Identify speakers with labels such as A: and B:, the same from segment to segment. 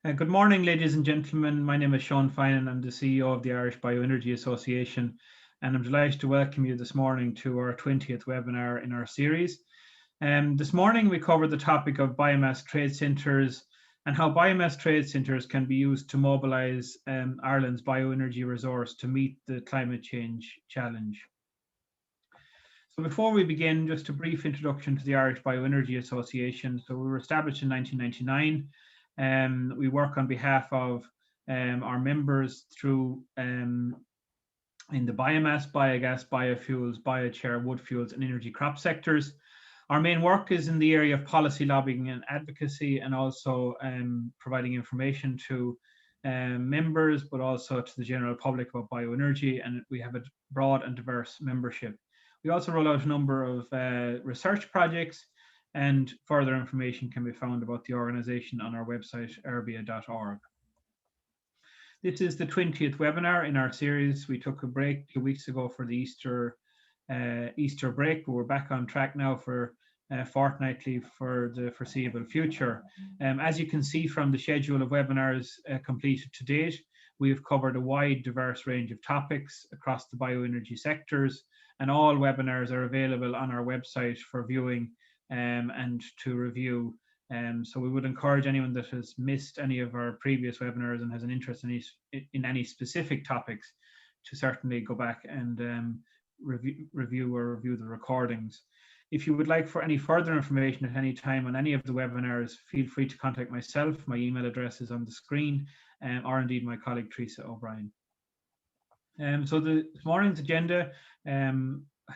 A: Good morning, ladies and gentlemen. My name is Sean Fine and I'm the CEO of the Irish Bioenergy Association. And I'm delighted to welcome you this morning to our 20th webinar in our series. This morning we cover the topic of biomass trade centres and how biomass trade centres can be used to mobilise Ireland's bioenergy resource to meet the climate change challenge. So before we begin, just a brief introduction to the Irish Bioenergy Association. So we were established in 1999. We work on behalf of our members through in the biomass, biogas, biofuels, biochar, wood fuels and energy crop sectors. Our main work is in the area of policy lobbying and advocacy, and also providing information to members, but also to the general public about bioenergy, and we have a broad and diverse membership. We also roll out a number of research projects, and further information can be found about the organisation on our website, erbia.org. This is the 20th webinar in our series. We took a break 2 weeks ago for the Easter break, but we're back on track now for fortnightly for the foreseeable future. As you can see from the schedule of webinars completed to date, we have covered a wide, diverse range of topics across the bioenergy sectors, and all webinars are available on our website for viewing and to review. So we would encourage anyone that has missed any of our previous webinars and has an interest in any specific topics to certainly go back and review the recordings. If you would like for any further information at any time on any of the webinars, feel free to contact myself. My email address is on the screen, or indeed my colleague Teresa O'Brien. So this morning's agenda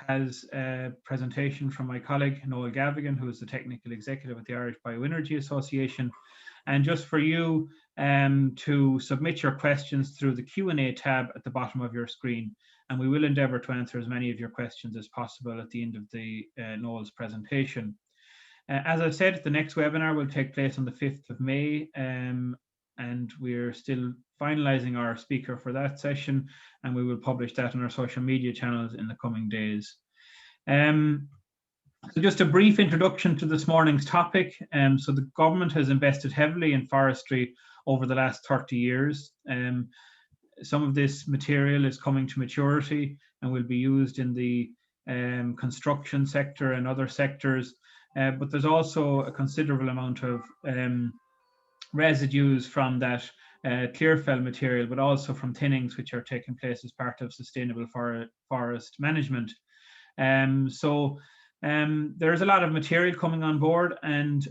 A: has a presentation from my colleague Noel Gavigan, who is the Technical Executive at the Irish Bioenergy Association. And just for you to submit your questions through the Q&A tab at the bottom of your screen. And we will endeavour to answer as many of your questions as possible at the end of the Noel's presentation. As I said, the next webinar will take place on the 5th of May, and we're still finalising our speaker for that session, and we will publish that on our social media channels in the coming days. So just a brief introduction to this morning's topic. So the government has invested heavily in forestry over the last 30 years. Some of this material is coming to maturity and will be used in the construction sector and other sectors, but there's also a considerable amount of residues from that clear fell material, but also from thinnings which are taking place as part of sustainable forest management. There's a lot of material coming on board, and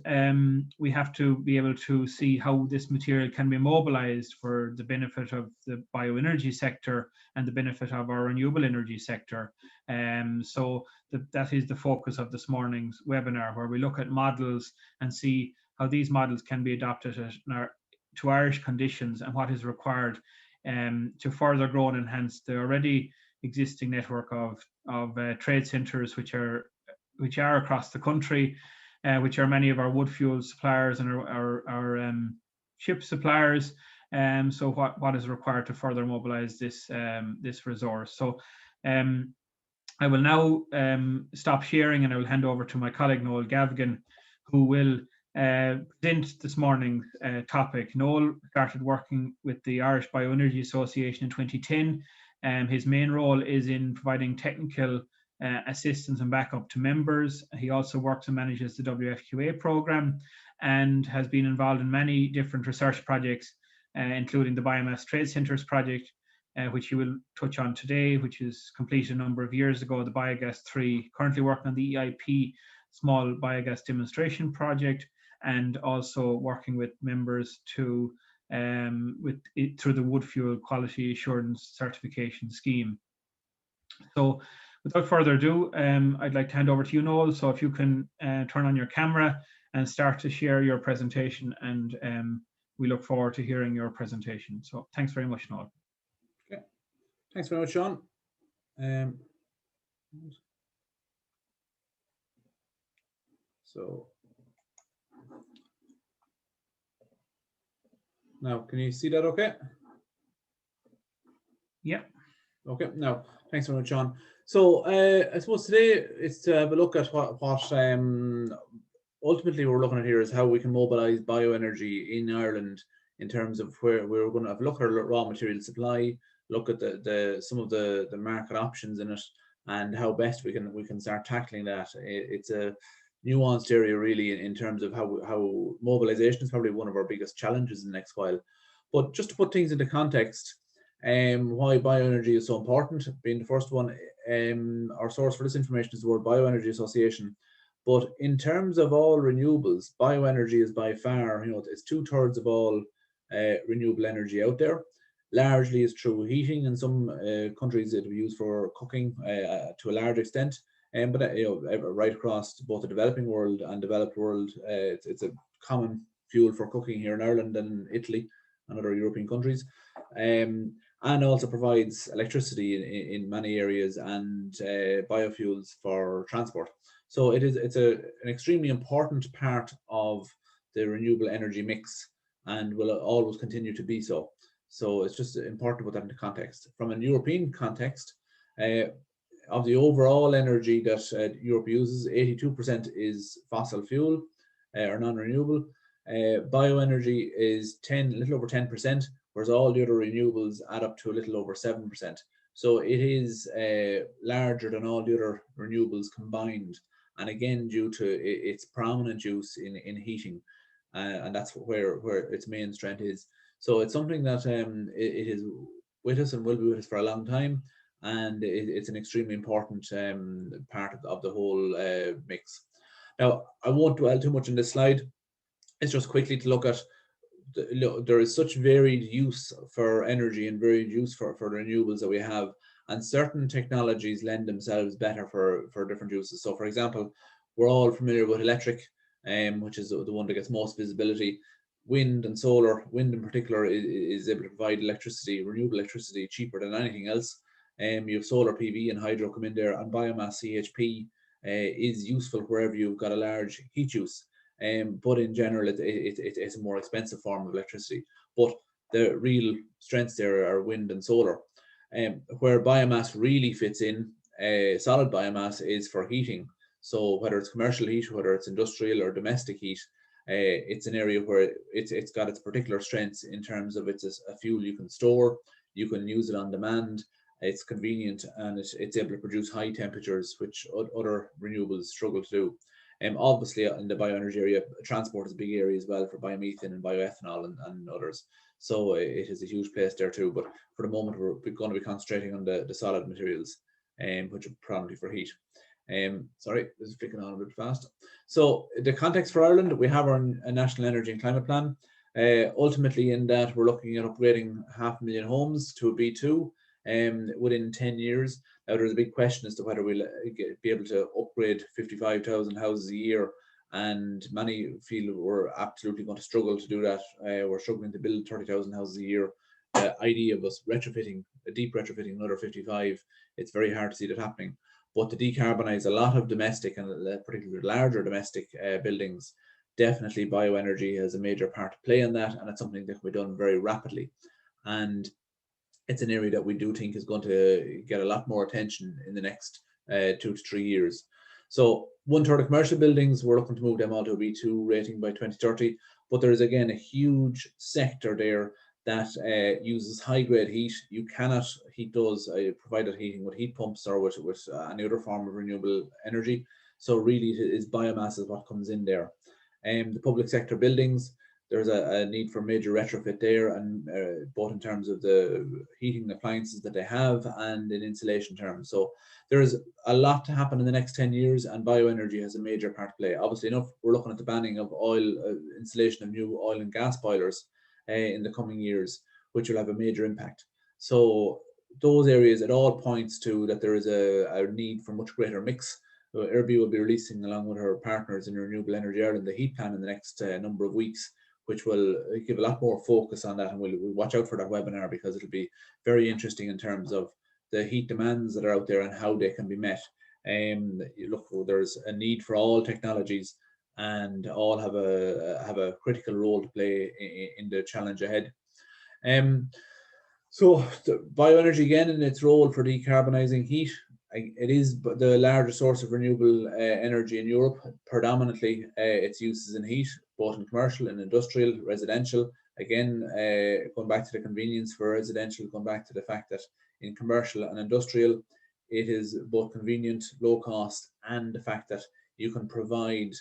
A: we have to be able to see how this material can be mobilized for the benefit of the bioenergy sector and the benefit of our renewable energy sector. So that is the focus of this morning's webinar, where we look at models and see how these models can be adopted to Irish conditions and what is required to further grow and enhance the already existing network of trade centres which are across the country, which are many of our wood fuel suppliers and our ship suppliers. So what is required to further mobilise this resource? So I will now stop sharing, and I will hand over to my colleague Noel Gavigan, who will present this morning's topic. Noel started working with the Irish Bioenergy Association in 2010. His main role is in providing technical assistance and backup to members. He also works and manages the WFQA programme and has been involved in many different research projects, including the Biomass Trade Centres project, which he will touch on today, which is completed a number of years ago, the Biogas 3, currently working on the EIP Small Biogas Demonstration Project, and also working with members through the Wood Fuel Quality Assurance Certification Scheme. So without further ado, I'd like to hand over to you, Noel. So if you can turn on your camera and start to share your presentation, and we look forward to hearing your presentation. So thanks very much, Noel.
B: Okay, thanks very much, Sean. So now, can you see that okay?
A: Yeah.
B: Okay, now, thanks very much, Sean. So I suppose today is to have a look at what ultimately we're looking at here is how we can mobilise bioenergy in Ireland in terms of where we're going to have a look at our raw material supply, look at some of the market options in it, and how best we can start tackling that. It's a nuanced area really in terms of how mobilization is probably one of our biggest challenges in the next while. But just to put things into context, why bioenergy is so important, being the first one, our source for this information is the World Bioenergy Association. But in terms of all renewables, bioenergy is by far, it's 2/3 of all renewable energy out there. Largely is through heating. In some countries it will be used for cooking to a large extent, but right across both the developing world and developed world, it's a common fuel for cooking here in Ireland and Italy and other European countries, and also provides electricity in many areas and biofuels for transport. So it's an extremely important part of the renewable energy mix and will always continue to be so. So it's just important to put that into context. From a European context, of the overall energy that Europe uses, 82% is fossil fuel or non-renewable. Bioenergy is a little over 10%, whereas all the other renewables add up to a little over 7%. So it is larger than all the other renewables combined. And again, due to its prominent use in heating, and that's where its main strength is. So it's something that it is with us and will be with us for a long time, and it's an extremely important part of the whole mix. Now, I won't dwell too much on this slide. It's just quickly to look at there is such varied use for energy and varied use for the renewables that we have, and certain technologies lend themselves better for different uses. So, for example, we're all familiar with electric, which is the one that gets most visibility. Wind and solar, wind in particular, is able to provide electricity, renewable electricity, cheaper than anything else. You have solar PV and hydro come in there, and biomass CHP is useful wherever you've got a large heat use. But in general, it's a more expensive form of electricity. But the real strengths there are wind and solar. Where biomass really fits in, solid biomass, is for heating. So whether it's commercial heat, whether it's industrial or domestic heat, it's an area where it's got its particular strengths in terms of it's a fuel you can store, you can use it on demand, it's convenient, and it's able to produce high temperatures, which other renewables struggle to do. Obviously, in the bioenergy area, transport is a big area as well for biomethane and bioethanol and others. So it is a huge place there too. But for the moment, we're going to be concentrating on the solid materials, which are primarily for heat. Sorry, this is flicking on a bit fast. So the context for Ireland, we have our National Energy and Climate Plan. Ultimately, in that, we're looking at upgrading 500,000 homes to a B2 within 10 years. Now, there's a big question as to whether we'll be able to upgrade 55,000 houses a year, and many feel we're absolutely going to struggle to do that. We're struggling to build 30,000 houses a year. The idea of us deep retrofitting another 55, it's very hard to see that happening. But to decarbonize a lot of domestic and particularly larger domestic buildings, definitely bioenergy has a major part to play in that, and it's something that can be done very rapidly. And it's an area that we do think is going to get a lot more attention in the next 2 to 3 years. So 1/3 of commercial buildings, we're looking to move them all to a B2 rating by 2030. But there is, again, a huge sector there that uses high-grade heat. You cannot heat those, provided heating with heat pumps or with any other form of renewable energy. So really, it is biomass is what comes in there. The public sector buildings, there's a need for major retrofit there, and both in terms of the heating appliances that they have and in insulation terms. So there is a lot to happen in the next 10 years, and bioenergy has a major part to play. Obviously enough, we're looking at the banning of installation of new oil and gas boilers in the coming years, which will have a major impact. So those areas, it all points to that there is a need for much greater mix. IRB will be releasing, along with her partners in Renewable Energy Ireland, the heat plan in the next number of weeks, which will give a lot more focus on that, and we'll watch out for that webinar, because it'll be very interesting in terms of the heat demands that are out there and how they can be met. Look, there's a need for all technologies, and all have a critical role to play in the challenge ahead. So bioenergy, again, in its role for decarbonising heat, it is the largest source of renewable energy in Europe. Predominantly, its uses in heat, both in commercial and industrial, residential, Again, going back to the convenience for residential, going back to the fact that in commercial and industrial, it is both convenient, low cost, and the fact that you can provide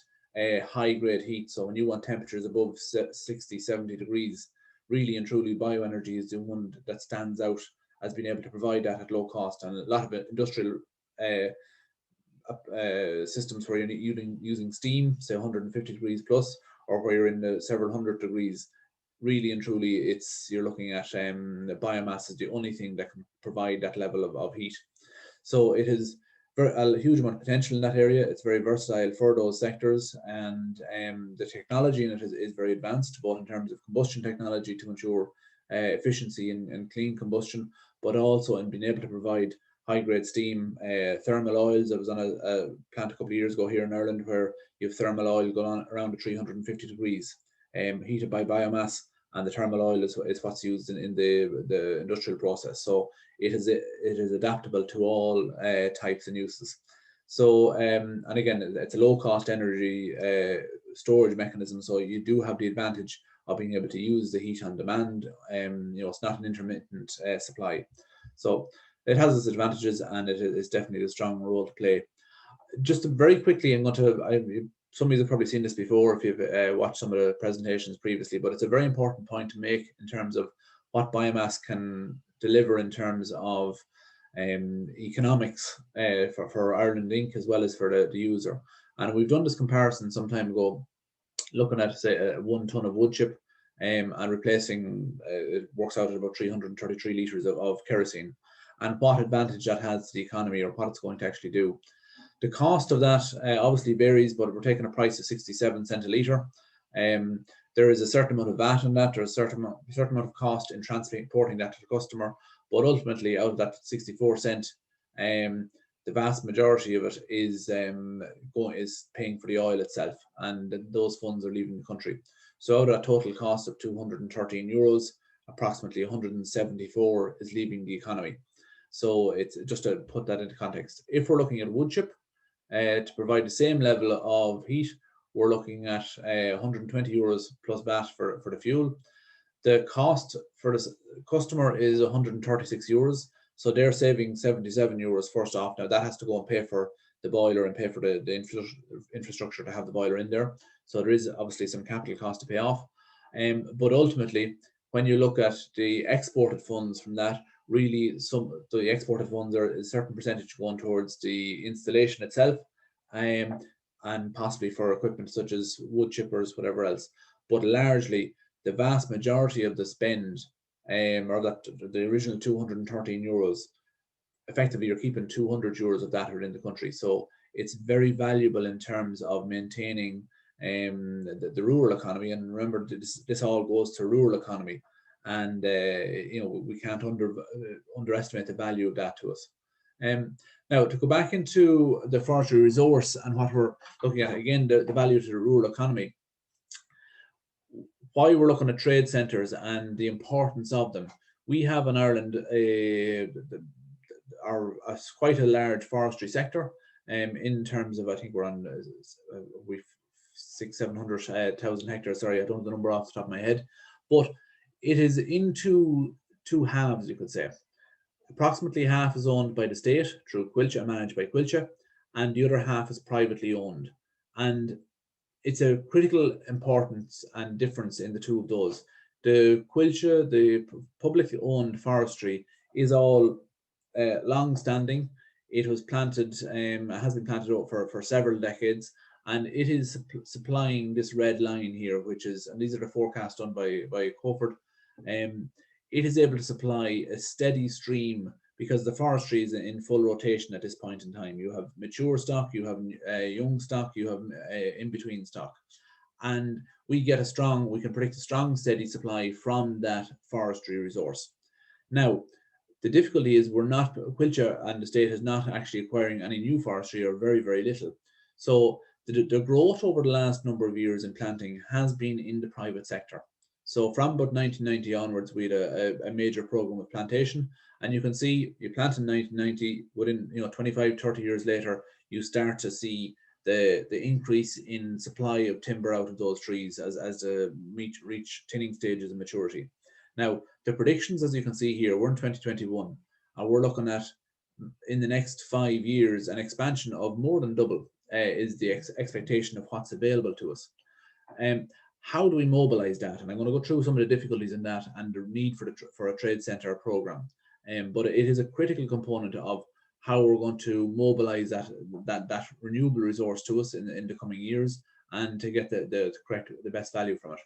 B: high grade heat. So when you want temperatures above 60, 70 degrees, really and truly bioenergy is the one that stands out as being able to provide that at low cost. And a lot of industrial systems where you're using steam, say 150 degrees plus, or where you're in the several hundred degrees, really and truly you're looking at biomass is the only thing that can provide that level of heat. So it is a huge amount of potential in that area. It's very versatile for those sectors, and the technology in it is very advanced, both in terms of combustion technology to ensure efficiency and clean combustion, but also in being able to provide high-grade steam, thermal oils. I was on a plant a couple of years ago here in Ireland where you have thermal oil going on around 350 degrees, heated by biomass, and the thermal oil is what's used in the industrial process. So it is adaptable to all types and uses. So and again, it's a low-cost energy storage mechanism. So you do have the advantage of being able to use the heat on demand. It's not an intermittent supply. So it has its advantages, and it is definitely a strong role to play. Just very quickly, some of you have probably seen this before if you've watched some of the presentations previously, but it's a very important point to make in terms of what biomass can deliver in terms of economics for Ireland Inc. as well as for the user. And we've done this comparison some time ago, looking at, say, 1 ton of wood chip and replacing, it works out at about 333 litres of kerosene, and what advantage that has to the economy, or what it's going to actually do. The cost of that obviously varies, but we're taking a price of 67 cents a litre. There is a certain amount of VAT on that. There's a certain amount of cost in transporting that to the customer, but ultimately out of that 64 cent, the vast majority of it is paying for the oil itself, and those funds are leaving the country. So out of that total cost of 213 euros, approximately 174 is leaving the economy. So it's just to put that into context. If we're looking at wood chip to provide the same level of heat, we're looking at 120 euros plus VAT for the fuel. The cost for the customer is 136 euros. So they're saving 77 euros first off. Now that has to go and pay for the boiler and pay for the infrastructure to have the boiler in there. So there is obviously some capital cost to pay off. But ultimately, when you look at the exported funds from that, really the exported funds are a certain percentage going towards the installation itself, and possibly for equipment such as wood chippers, whatever else. But largely, the vast majority of the spend, or that the original 213 euros, effectively you're keeping 200 euros of that in the country. So it's very valuable in terms of maintaining the rural economy. And remember, this all goes to rural economy, and we can't underestimate the value of that to us. Now, to go back into the forestry resource and what we're looking at, again, the value to the rural economy, why we're looking at trade centres and the importance of them. We have in Ireland quite a large forestry sector, in terms of, I think we're on we've 600,000-700,000 hectares. Sorry, I don't have the number off the top of my head, but it is in two halves, you could say. Approximately half is owned by the state through Coillte and managed by Coillte, and the other half is privately owned. And it's a critical importance and difference in the two of those. The Coillte, the publicly owned forestry, is all long-standing. It was planted, has been planted for several decades, and it is supplying this red line here, which is, and these are the forecasts done by Coford. It is able to supply a steady stream because the forestry is in full rotation at this point in time. You have mature stock, you have young stock, you have in-between stock. And we can predict a strong, steady supply from that forestry resource. Now, the difficulty is Coillte and the state is not actually acquiring any new forestry, or very, very little. So the growth over the last number of years in planting has been in the private sector. So from about 1990 onwards, we had a major program of plantation, and you can see you plant in 1990, within 25, 30 years later, you start to see the increase in supply of timber out of those trees as they reach thinning stages of maturity. Now, the predictions, as you can see here, we're in 2021, and we're looking at, in the next 5 years, an expansion of more than double is the expectation of what's available to us. How do we mobilize that? And I'm going to go through some of the difficulties in that and the need for a trade centre program. But it is a critical component of how we're going to mobilize that renewable resource to us in the coming years, and to get the best value from it.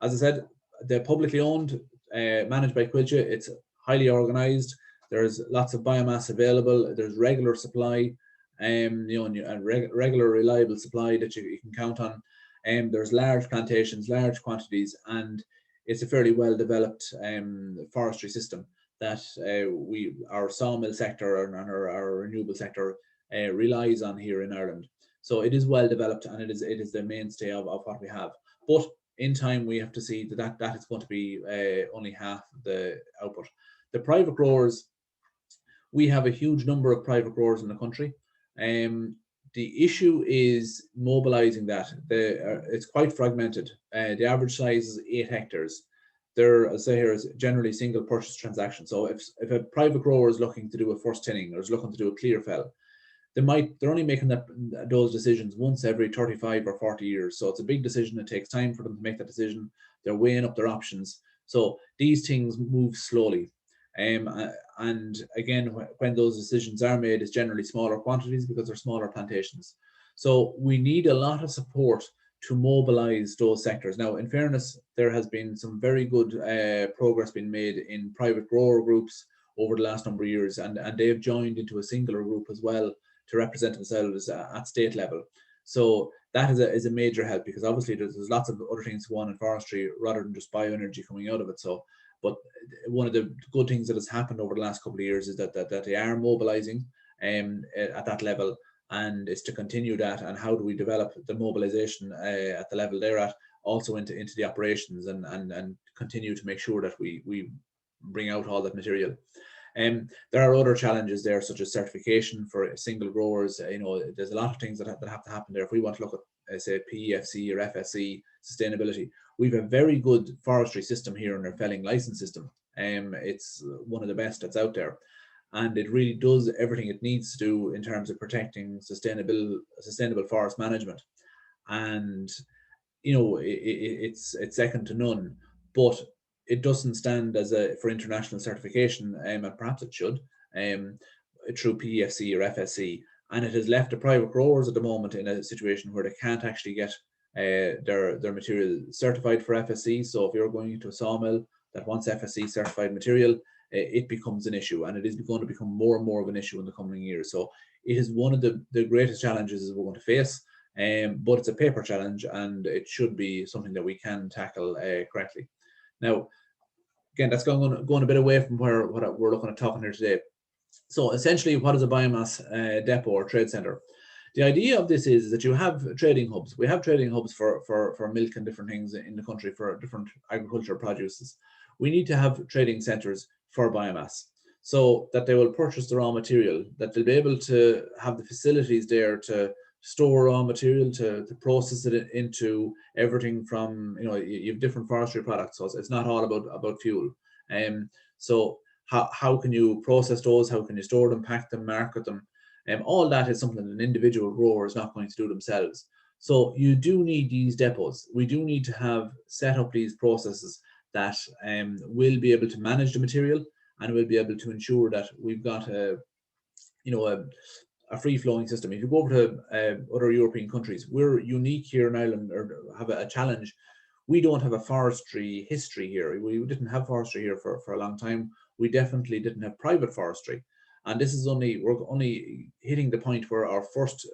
B: As I said, they're publicly owned, managed by Quilcha. It's highly organized. There's lots of biomass available. There's regular supply, and regular reliable supply that you can count on. There's large plantations, large quantities, and it's a fairly well developed forestry system that our sawmill sector and our renewable sector relies on here in Ireland. So it is well developed, and it is the mainstay of what we have. But in time, we have to see that is going to be only half the output. The private growers, we have a huge number of private growers in the country. The issue is mobilizing that. It's quite fragmented. The average size is 8 hectares. There, as I say here, is generally single purchase transaction. So if a private grower is looking to do a first tinning or is looking to do a clear fell, they're only making those decisions once every 35 or 40 years. So it's a big decision. It takes time for them to make that decision. They're weighing up their options. So these things move slowly. And again, when those decisions are made, it's generally smaller quantities because they're smaller plantations. So we need a lot of support to mobilize those sectors. Now, in fairness, there has been some very good progress being made in private grower groups over the last number of years, and they've joined into a singular group as well to represent themselves at state level. So that is a major help, because obviously there's lots of other things going on in forestry rather than just bioenergy coming out of it. So, but one of the good things that has happened over the last couple of years is that they are mobilizing at that level, and it's to continue that. And how do we develop the mobilization at the level they're at, also into the operations, and continue to make sure that we bring out all that material. There are other challenges there, such as certification for single growers. There's a lot of things that have to happen there. If we want to look at, say, PEFC or FSC sustainability, we have a very good forestry system here in our felling license system. It's one of the best that's out there, and it really does everything it needs to do in terms of protecting sustainable forest management. And it's second to none, but it doesn't stand for international certification, and perhaps it should, through PEFC or FSC. And it has left the private growers at the moment in a situation where they can't actually get their material certified for FSC. So if you're going into a sawmill that wants FSC certified material, it becomes an issue, and it is going to become more and more of an issue in the coming years. So it is one of the greatest challenges we're going to face. But it's a paper challenge, and it should be something that we can tackle correctly. Now, again, that's going a bit away from what we're looking at talking here today. So essentially, what is a biomass depot or trade centre? The idea of this is that you have trading hubs. We have trading hubs for milk and different things in the country, for different agricultural produces. We need to have trading centres for biomass, so that they will purchase the raw material, that they'll be able to have the facilities there to store raw material, to process it into everything from, you have different forestry products, so it's not all about fuel. So how can you process those? How can you store them, pack them, market them? All that is something that an individual grower is not going to do themselves. So you do need these depots. We do need to have set up these processes that will be able to manage the material, and will be able to ensure that we've got a free-flowing system. If you go over to other European countries, we're unique here in Ireland, or have a challenge. We don't have a forestry history here. We didn't have forestry here for a long time. We definitely didn't have private forestry. And this is we're only hitting the point where our first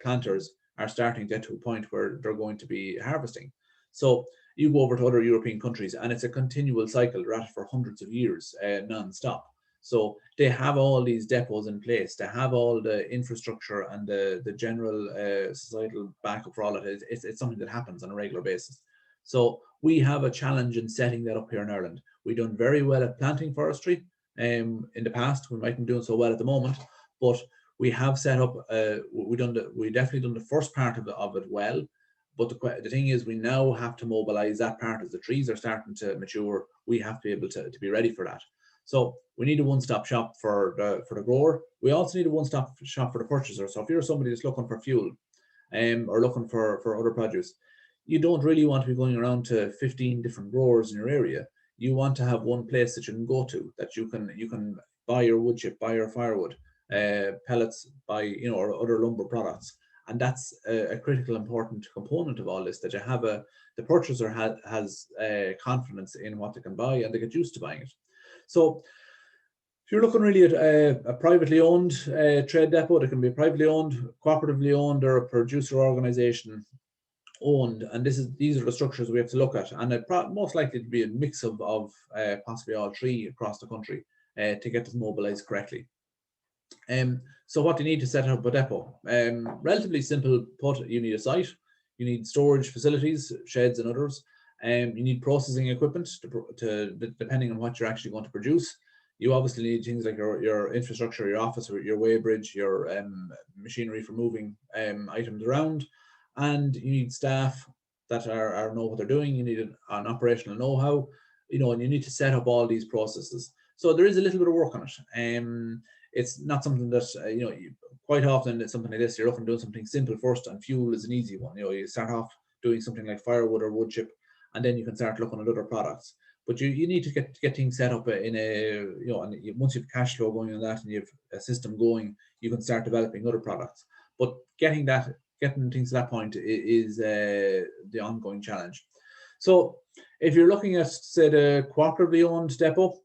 B: planters are starting to get to a point where they're going to be harvesting. So you go over to other European countries, and it's a continual cycle, right, for hundreds of years, non-stop. So they have all these depots in place. They have all the infrastructure and the general societal backup for all of it. It's something that happens on a regular basis. So we have a challenge in setting that up here in Ireland. We've done very well at planting forestry in the past. We mightn't be doing so well at the moment, but We have set up, we definitely done the first part of it well, but the thing is, we now have to mobilize that part as the trees are starting to mature. We have to be able to be ready for that. So we need a one-stop shop for the grower. We also need a one-stop shop for the purchaser. So if you're somebody that's looking for fuel, or looking for other produce, you don't really want to be going around to 15 different growers in your area. You want to have one place that you can go to, that you can buy your wood chip, buy your firewood, pellets, buy or other lumber products. And that's a critical, important component of all this, that you have the purchaser has confidence in what they can buy, and they get used to buying it. So if you're looking really at a privately owned trade depot, that can be privately owned, cooperatively owned, or a producer organization owned, and these are the structures we have to look at, and it most likely to be a mix of possibly all three across the country to get this mobilized correctly. So what do you need to set up a depot? Relatively simple put. You need a site, you need storage facilities, sheds and others, you need processing equipment to depending on what you're actually going to produce. You obviously need things like your infrastructure, your office, your weighbridge, your machinery for moving items around, and you need staff that know what they're doing. You need an operational know-how, and you need to set up all these processes. So there is a little bit of work on it. It's not something that quite often it's something like this. You're often doing something simple first, and fuel is an easy one. You start off doing something like firewood or wood chip, and then you can start looking at other products. But you need to get things set up in and once you have cash flow going on that and you have a system going, you can start developing other products. But getting things to that point is the ongoing challenge. So if you're looking at, say, the cooperatively owned depot,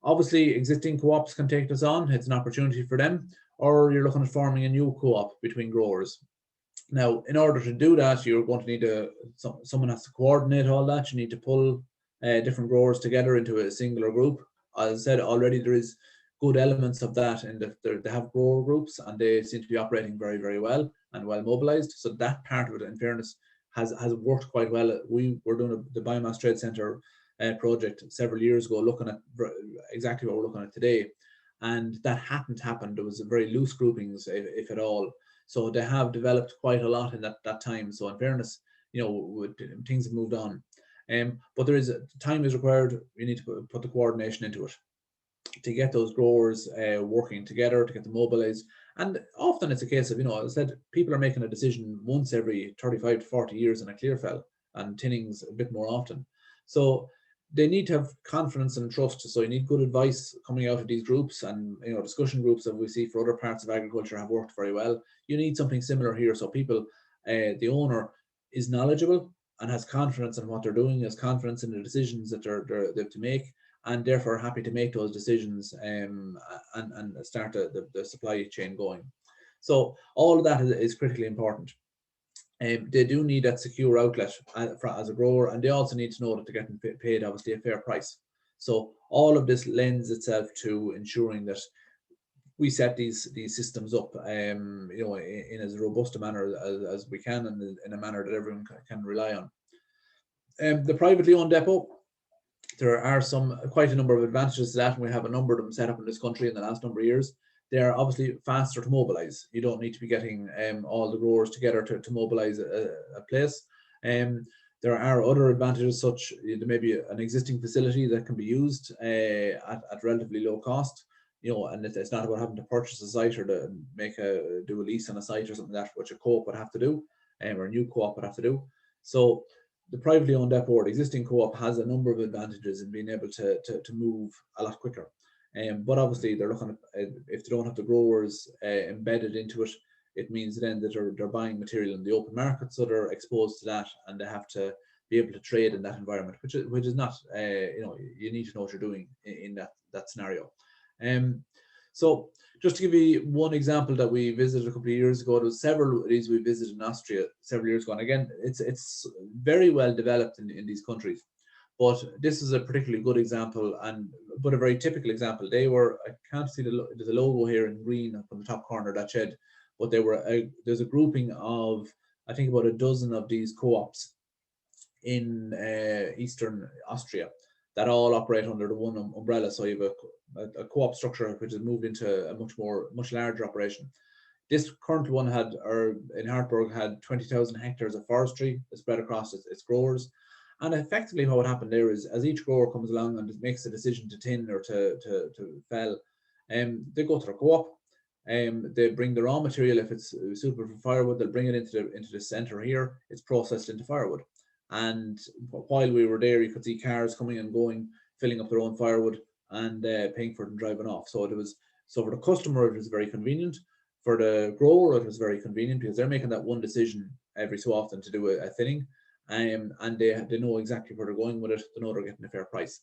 B: obviously existing co-ops can take this on. It's an opportunity for them. Or you're looking at forming a new co-op between growers. Now, in order to do that, you're going to need someone has to coordinate all that. You need to pull different growers together into a singular group. As I said already, there is good elements of that, and they have grower groups, and they seem to be operating very, very well and well mobilized. So that part of it, in fairness, has worked quite well. We were doing the Biomass Trade Centre project several years ago, looking at exactly what we're looking at today, and that hadn't happened. There was very loose groupings, if at all. So they have developed quite a lot in that time. So in fairness, things have moved on. But time is required. You need to put the coordination into it to get those growers working together, to get them mobilized. And often it's a case of, as I said, people are making a decision once every 35 to 40 years in a clear fell, and tinnings a bit more often. So they need to have confidence and trust. So you need good advice coming out of these groups, and discussion groups that we see for other parts of agriculture have worked very well. You need something similar here, so people, the owner is knowledgeable and has confidence in what they're doing, has confidence in the decisions that they have to make, and therefore happy to make those decisions and start the supply chain going. So all of that is critically important. They do need that secure outlet as a grower, and they also need to know that they're getting paid obviously a fair price. So all of this lends itself to ensuring that we set these systems up in as robust a manner as we can, and in a manner that everyone can rely on. The privately owned depot, there are quite a number of advantages to that, and we have a number of them set up in this country in the last number of years. They are obviously faster to mobilize. You don't need to be getting all the growers together to mobilize a place. There are other advantages, such there may be an existing facility that can be used at relatively low cost, and it's not about having to purchase a site or to do a lease on a site or something like that, which a co-op would have to do, or a new co-op would have to do. So the privately owned depot or the existing co-op has a number of advantages in being able to move a lot quicker. But obviously they're looking at, if they don't have the growers embedded into it, it means then that they're buying material in the open market, so they're exposed to that, and they have to be able to trade in that environment, which is not, you need to know what you're doing in that scenario. So just to give you one example that we visited a couple of years ago, there was several of these we visited in Austria several years ago, and again, it's very well developed in these countries. But this is a particularly good example, but a very typical example. They were, I can't see there's a logo here in green up on the top corner of that shed, but there's a grouping of, I think, about a dozen of these co-ops in eastern Austria that all operate under the one umbrella. So you have a co-op structure which has moved into a much larger operation. This current one had, or in Hartberg, had 20,000 hectares of forestry spread across its growers. And effectively what would happen there is, as each grower comes along and makes a decision to tin or to fell, they go to their co-op, they bring the raw material. If it's suitable for firewood, they'll bring it into the centre here. It's processed into firewood. And while we were there, you could see cars coming and going, filling up their own firewood and paying for it and driving off. So for the customer, it was very convenient. For the grower, it was very convenient because they're making that one decision every so often to do a thinning, and they know exactly where they're going with it. They know they're getting a fair price.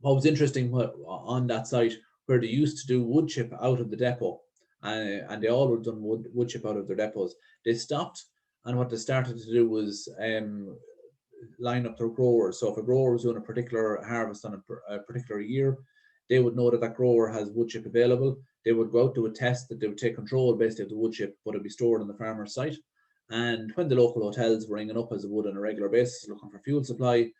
B: What was interesting on that site, where they used to do wood chip out of the depot, and they all were done wood chip out of their depots, they stopped, and what they started to do was line up their growers. So if a grower was doing a particular harvest on a particular year, they would know that that grower has wood chip available. They would go out to a test, that they would take control basically of the wood chip, but it'd be stored on the farmer's site. And when the local hotels were ringing up, as it would on a regular basis, looking for fuel supply,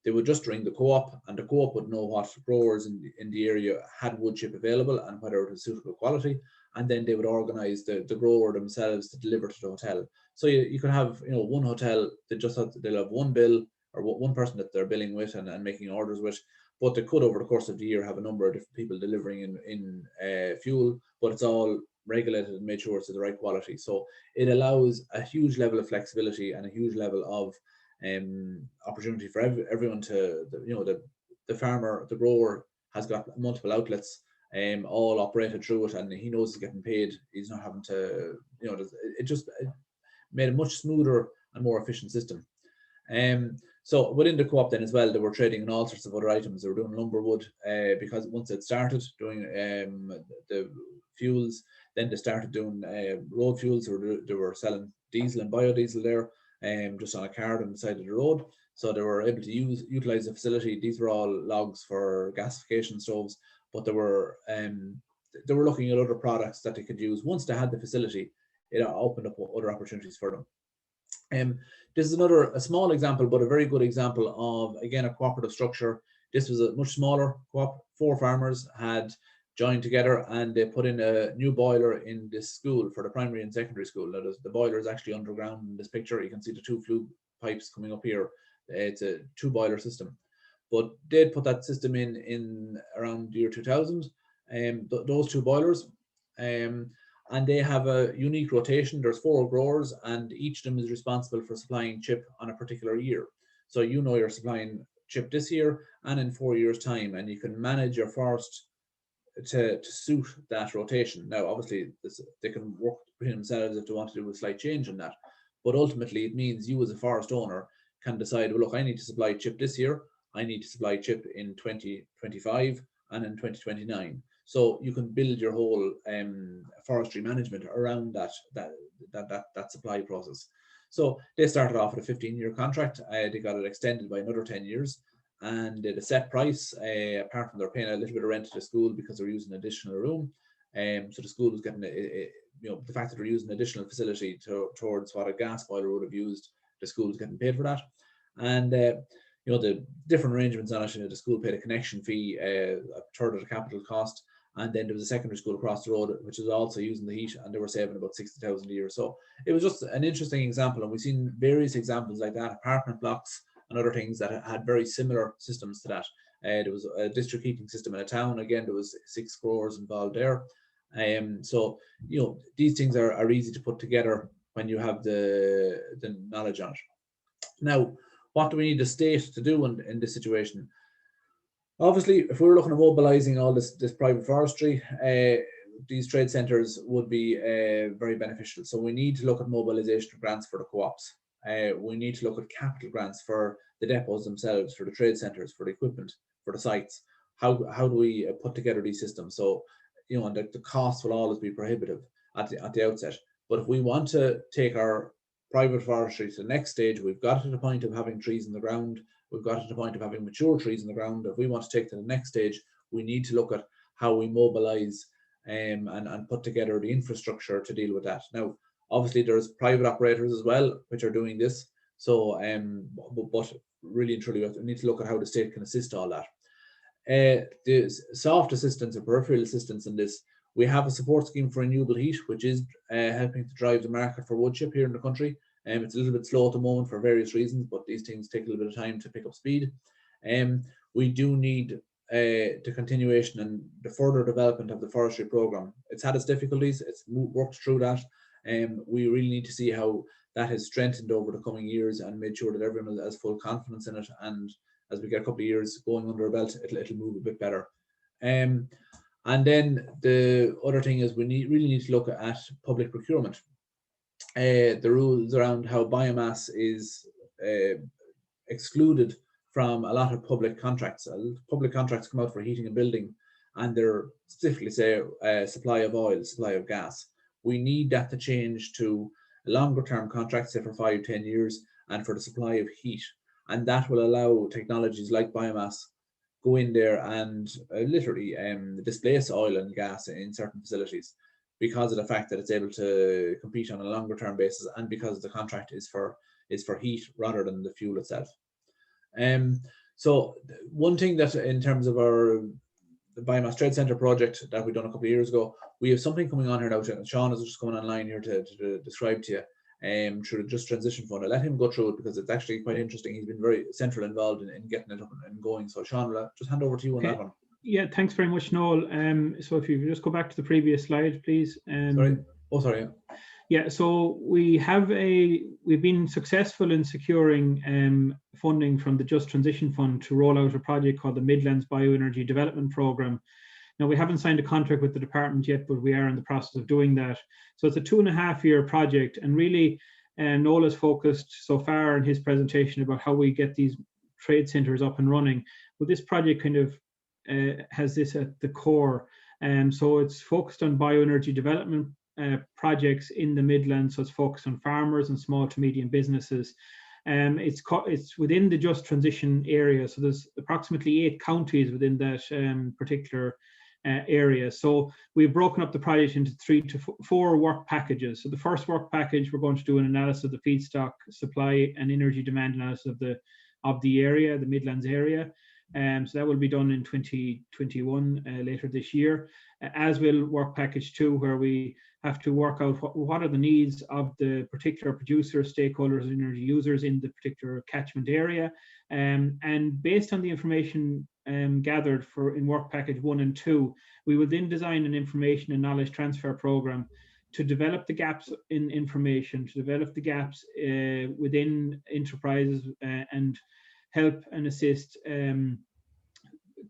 B: they would just ring the co-op, and the co-op would know what growers in the area had wood chip available and whether it was suitable quality, and then they would organise the grower themselves to deliver to the hotel. So you could have, one hotel that they'll have one bill, or one person that they're billing with and making orders with, but they could, over the course of the year, have a number of different people delivering in fuel, but it's all regulated and made sure it's of the right quality. So it allows a huge level of flexibility and a huge level of opportunity for everyone to, the farmer, the grower has got multiple outlets, all operated through it, and he knows he's getting paid. He's not having to, it just made a much smoother and more efficient system. So within the co-op then as well, they were trading in all sorts of other items. They were doing lumber wood, because once it started doing the fuels, then they started doing road fuels, or they were selling diesel and biodiesel there, just on a card on the side of the road. So they were able to utilize the facility. These were all logs for gasification stoves, but they were looking at other products that they could use. Once they had the facility, it opened up other opportunities for them. This is a small example, but a very good example of, again, a cooperative structure. This was a much smaller co-op. 4 farmers had joined together, and they put in a new boiler in this school for the primary and secondary school. Now, the boiler is actually underground in this picture. You can see the 2 flue pipes coming up here. It's a 2 boiler system, but they'd put that system in around the year 2000. Those 2 boilers, and they have a unique rotation. There's 4 growers, and each of them is responsible for supplying chip on a particular year. So you're supplying chip this year and in 4 years' time, and you can manage your forest to suit that rotation. Now, obviously, they can work between themselves if they want to do a slight change in that, but ultimately it means you as a forest owner can decide, well, look, I need to supply chip this year, I need to supply chip in 2025 and in 2029. So you can build your whole forestry management around that supply process. So they started off with a 15-year contract. They got it extended by another 10 years. And they had a set price, apart from they're paying a little bit of rent to the school because they're using an additional room. So the school was getting the fact that they're using an additional facility towards what a gas boiler would have used, the school was getting paid for that. And the different arrangements on it, the school paid a connection fee, a third of the capital cost, and then there was a secondary school across the road which was also using the heat, and they were saving about 60,000 a year. So it was just an interesting example, and we've seen various examples like that, apartment blocks and other things that had very similar systems to that. There was a district heating system in a town. Again, there was 6 growers involved there. So these things are easy to put together when you have the knowledge on it. Now, what do we need the state to do in this situation? Obviously, if we're looking at mobilising all this private forestry, these trade centres would be very beneficial. So we need to look at mobilisation of grants for the co-ops. We need to look at capital grants for the depots themselves, for the trade centres, for the equipment, for the sites. How do we put together these systems? So, and the cost will always be prohibitive at the outset. But if we want to take our private forestry to the next stage, we've got to the point of having trees in the ground. We've got to the point of having mature trees in the ground. If we want to take to the next stage, we need to look at how we mobilise and put together the infrastructure to deal with that. Now, obviously, there's private operators as well which are doing this. So, but really and truly, we need to look at how the state can assist all that. The soft assistance or peripheral assistance in this We have a support scheme for renewable heat, which is helping to drive the market for wood chip here in the country. It's a little bit slow at the moment for various reasons, but these things take a little bit of time to pick up speed. We do need the continuation and the further development of the forestry program. It's had its difficulties, it's worked through that. We really need to see how that has strengthened over the coming years and made sure that everyone has full confidence in it. And as we get a couple of years going under our belt, it'll move a bit better. And then the other thing is we really need to look at public procurement. The rules around how biomass is excluded from a lot of public contracts. Public contracts come out for heating a building, and they're specifically say supply of oil, supply of gas. We need that to change to longer term contracts, say for 5-10 years, and for the supply of heat. And that will allow technologies like biomass go in there and literally displace oil and gas in certain facilities, because of the fact that it's able to compete on a longer term basis, and because the contract is for heat rather than the fuel itself. So one thing that in terms of the Biomass Trade Centre project that we've done a couple of years ago, we have something coming on here now. Sean is just coming online here to describe to you through the Just Transition Fund. I'll let him go through it because it's actually quite interesting. He's been very central involved in getting it up and going. So Sean, I'll just hand over to you on that one.
A: Yeah, thanks very much, Noel. So if you could just go back to the previous slide, please.
B: Sorry. Oh, sorry.
A: Yeah, so we've been successful in securing funding from the Just Transition Fund to roll out a project called the Midlands Bioenergy Development Programme. Now, we haven't signed a contract with the department yet, but we are in the process of doing that. So it's a 2.5-year project, and really Noel has focused so far in his presentation about how we get these trade centres up and running. But this project kind of has this at the core. So it's focused on bioenergy development projects in the Midlands. So it's focused on farmers and small to medium businesses. It's within the Just Transition area. So there's approximately 8 counties within that particular area. So we've broken up the project into 3 to 4 work packages. So the first work package, we're going to do an analysis of the feedstock supply and energy demand analysis of the area, the Midlands area. So that will be done in 2021, later this year, as will work package 2, where we have to work out what are the needs of the particular producers, stakeholders, and energy users in the particular catchment area. And based on the information gathered in work package 1 and 2, we will then design an information and knowledge transfer program to develop the gaps in information, to develop the gaps within enterprises and help and assist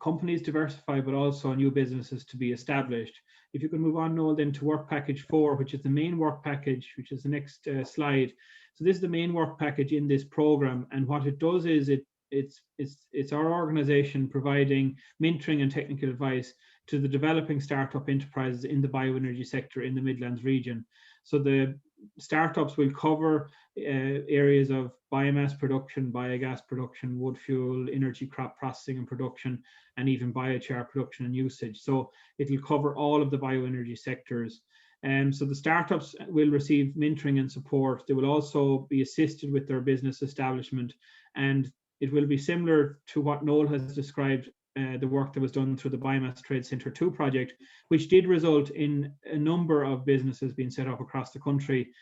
A: companies diversify, but also new businesses to be established. If you can move on, Noel, then to work package 4, which is the main work package, which is the next slide. So this is the main work package in this program, and what it does is it's our organization providing mentoring and technical advice to the developing startup enterprises in the bioenergy sector in the Midlands region. So the startups will cover areas of biomass production, biogas production, wood fuel, energy crop processing and production, and even biochar production and usage. So it will cover all of the bioenergy sectors. So the startups will receive mentoring and support. They will also be assisted with their business establishment, and it will be similar to what Noel has described, the work that was done through the Biomass Trade Centre 2 project, which did result in a number of businesses being set up across the country,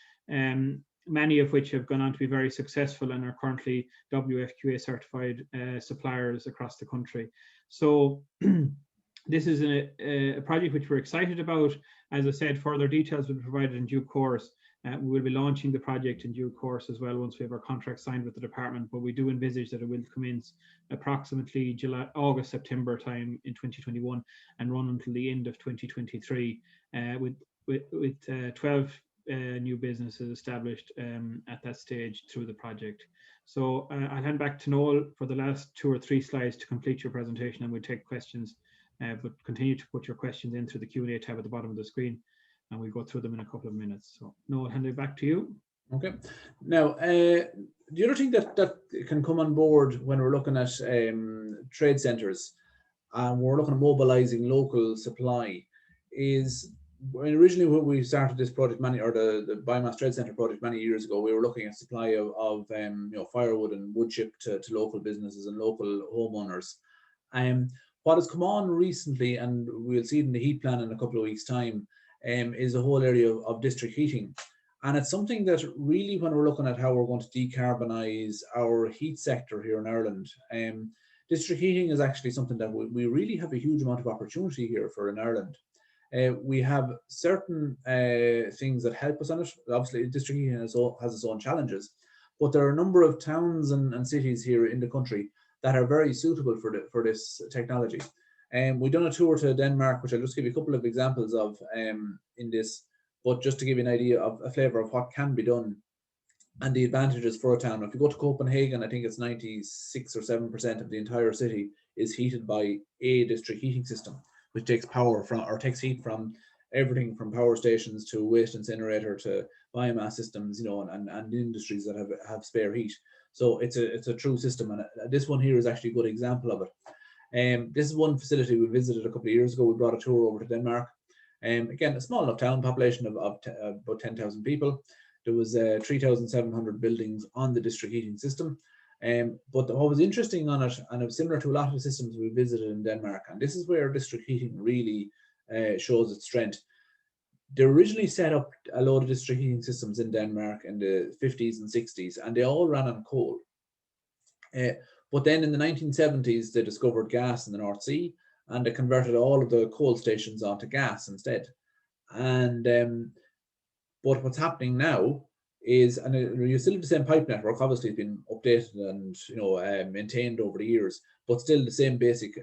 A: many of which have gone on to be very successful and are currently WFQA certified suppliers across the country. So this is a project which we're excited about. As I said, further details will be provided in due course. We will be launching the project in due course as well once we have our contract signed with the department, but we do envisage that it will commence approximately August, September time in 2021 and run until the end of 2023 with 12 new businesses established at that stage through the project. So I'll hand back to Noel for the last 2 or 3 slides to complete your presentation, and we'll take questions, but continue to put your questions in through the Q&A tab at the bottom of the screen, and we'll go through them in a couple of minutes. So Noel, hand it back to you.
B: Okay. Now, the other thing that can come on board when we're looking at trade centres and we're looking at mobilising local supply is, when originally when we started this project, the Biomass Trade Centre project many years ago, we were looking at supply of firewood and wood chip to local businesses and local homeowners. What has come on recently, and we'll see it in the heat plan in a couple of weeks' time, is the whole area of district heating. And it's something that really, when we're looking at how we're going to decarbonise our heat sector here in Ireland, district heating is actually something that we really have a huge amount of opportunity here for in Ireland. We have certain things that help us on it. Obviously, district heating has its own challenges, but there are a number of towns and cities here in the country that are very suitable for this technology. We've done a tour to Denmark, which I'll just give you a couple of examples of in this, but just to give you an idea of a flavour of what can be done and the advantages for a town. If you go to Copenhagen, I think it's 96 or 7% of the entire city is heated by a district heating system, which takes power from, or takes heat from everything from power stations to waste incinerator to biomass systems, you know, and industries that have spare heat. So it's a true system, and this one here is actually a good example of it. This is one facility we visited a couple of years ago. We brought a tour over to Denmark. Again, a small enough town, population of about 10,000 people. There was 3,700 buildings on the district heating system. But what was interesting on it, and it was similar to a lot of the systems we visited in Denmark, and this is where district heating really shows its strength. They originally set up a load of district heating systems in Denmark in the 50s and 60s, and they all ran on coal. But then in the 1970s, they discovered gas in the North Sea, and they converted all of the coal stations onto gas instead. And but what's happening now is, and you still have the same pipe network. Obviously, it's been updated and maintained over the years, but still the same basic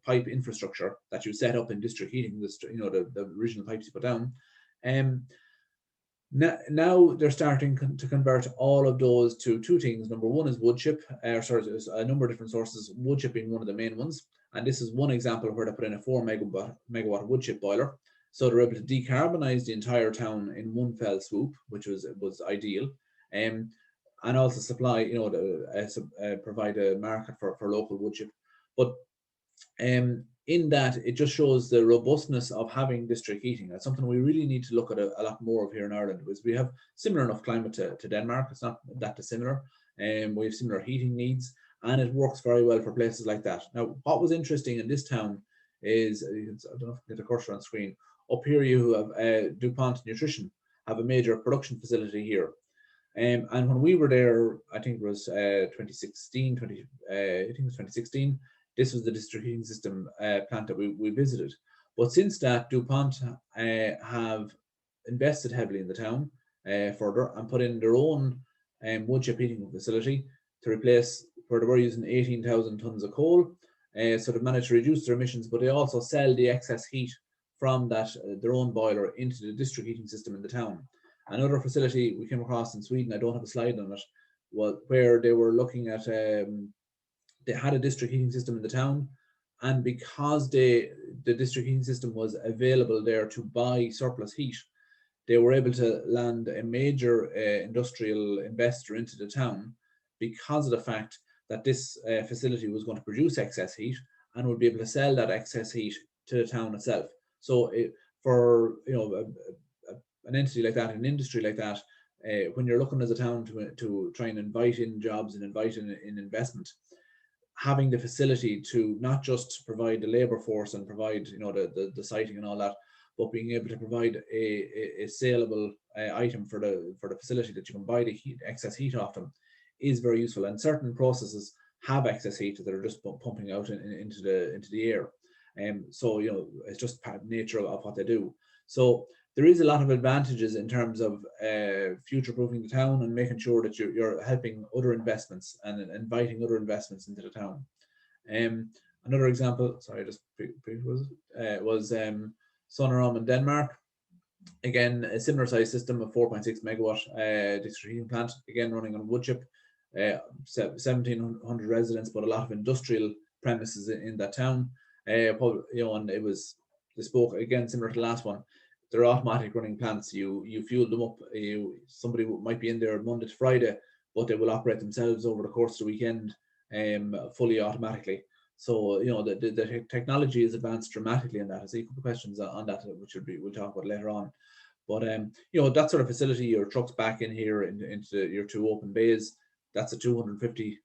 B: pipe infrastructure that you set up in district heating. The original pipes you put down. Now they're starting to convert all of those to two things. Number one is wood chip. There's a number of different sources. Wood chip being one of the main ones, and this is one example where they put in a 4 megawatt wood chip boiler. So they're able to decarbonize the entire town in one fell swoop, which was ideal, and also supply, provide a market for local wood chip. But in that, it just shows the robustness of having district heating. That's something we really need to look at a lot more of here in Ireland, because we have similar enough climate to Denmark. It's not that dissimilar, and we have similar heating needs, and it works very well for places like that. Now, what was interesting in this town is, I don't know if I can get a cursor on screen. Up here, you have DuPont Nutrition, have a major production facility here. And when we were there, I think it was 2016, this was the district heating system plant that we visited. But since that, DuPont have invested heavily in the town further and put in their own wood chip heating facility to replace where they were using 18,000 tons of coal. So they've managed to reduce their emissions, but they also sell the excess heat from that their own boiler into the district heating system in the town. Another facility we came across in Sweden, I don't have a slide on it, was where they were looking at, they had a district heating system in the town, and because the district heating system was available there to buy surplus heat, they were able to land a major industrial investor into the town because of the fact that this facility was going to produce excess heat and would be able to sell that excess heat to the town itself. So for an entity like that, an industry like that, when you're looking as a town to try and invite in jobs and invite in investment, having the facility to not just provide the labor force and provide the siting and all that, but being able to provide a saleable item for the facility that you can buy the excess heat off them is very useful. And certain processes have excess heat that are just pumping out into the air. So it's just part of nature of what they do. So there is a lot of advantages in terms of future-proofing the town and making sure that you're helping other investments and inviting other investments into the town. Another example, sorry, was Sonarom in Denmark. Again, a similar size system of 4.6 megawatt district heating plant, again running on wood chip, 1,700 residents, but a lot of industrial premises in that town. And it was bespoke, again, similar to the last one. They're automatic running plants. You fuel them up. Somebody might be in there Monday to Friday, but they will operate themselves over the course of the weekend, fully automatically. So the technology is advanced dramatically in that. I see a couple of questions on that, which we'll talk about later on. But that sort of facility, your trucks back in here into your two open bays. That's a 250